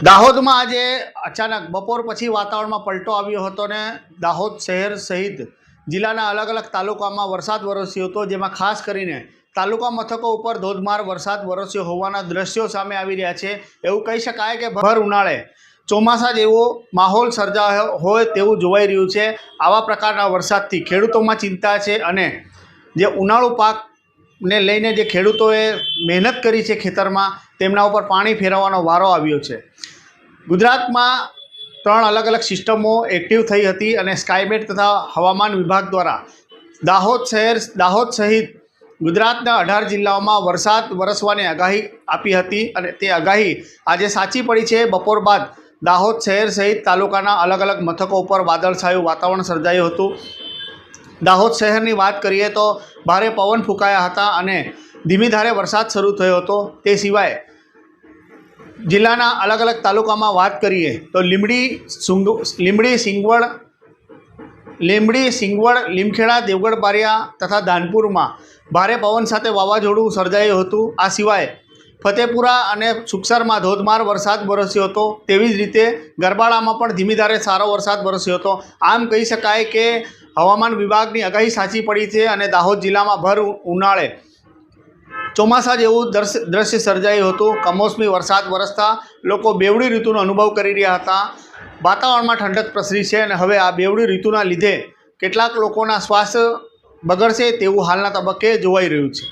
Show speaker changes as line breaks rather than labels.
દાહોદમાં આજે અચાનક બપોર પછી વાતાવરણમાં પલટો આવ્યો હતો ને દાહોદ શહેર સહિત જિલ્લાના અલગ અલગ તાલુકામાં વરસાદ વરસ્યો હતો, જેમાં ખાસ કરીને તાલુકા મથકો ઉપર ધોધમાર વરસાદ વરસ્યો હોવાના દ્રશ્યો સામે આવી રહ્યા છે। એવું કહી શકાય કે ભર ઉનાળે ચોમાસા જેવો માહોલ સર્જાયો હોય તેવું જોવાઈ રહ્યું છે। આવા પ્રકારના વરસાદથી ખેડૂતોમાં ચિંતા છે અને જે ઉનાળુ પાકને લઈને જે ખેડૂતોએ મહેનત કરી છે ખેતરમાં, તેમના ઉપર પાણી ફેરવવાનો વારો આવ્યો છે। ગુજરાતમાં 3 અલગ અલગ સિસ્ટમો એક્ટિવ થઈ હતી અને સ્કાયમેટ તથા હવામાન વિભાગ દ્વારા દાહોદ સહિત ગુજરાતના 18 જિલ્લાઓમાં વરસાદ વરસવાની આગાહી આપી હતી અને તે આગાહી આજે સાચી પડી છે। બપોર બાદ દાહોદ શહેર સહિત તાલુકાના અલગ અલગ મથકો ઉપર વાદળછાયું વાતાવરણ સર્જાયું હતું। દાહોદ શહેરની વાત કરીએ તો ભારે પવન ફૂંકાયા હતા અને ધીમી ધારે વરસાદ શરૂ થયો હતો। તે સિવાય જિલ્લાના અલગ અલગ તાલુકામાં વાત કરીએ તો લીંબડી, સિંગવડ, લીમખેડા, દેવગઢ બારિયા તથા ધાનપુરમાં ભારે પવન સાથે વાવાઝોડું સર્જાયું હતું। આ સિવાય ફતેપુરા અને સુખસરમાં ધોધમાર વરસાદ વરસ્યો હતો। તેવી જ રીતે ગરબાડામાં પણ ધીમી ધારે સારો વરસાદ વરસ્યો હતો। આમ કહી શકાય કે હવામાન વિભાગની આગાહી સાચી પડી છે અને દાહોદ જિલ્લામાં ભર ઉનાળે ચોમાસા જેવું દ્રશ્ય સર્જાયું હતું। કમોસમી વરસાદ વરસતા લોકો બેવડી ઋતુનો અનુભવ કરી રહ્યા હતા। વાતાવરણમાં ઠંડક પ્રસરી છે અને હવે આ બેવડી ઋતુના લીધે કેટલાક લોકોના સ્વાસ્થ્ય બગડશે તેવું હાલના તબક્કે જોવાઈ રહ્યું છે।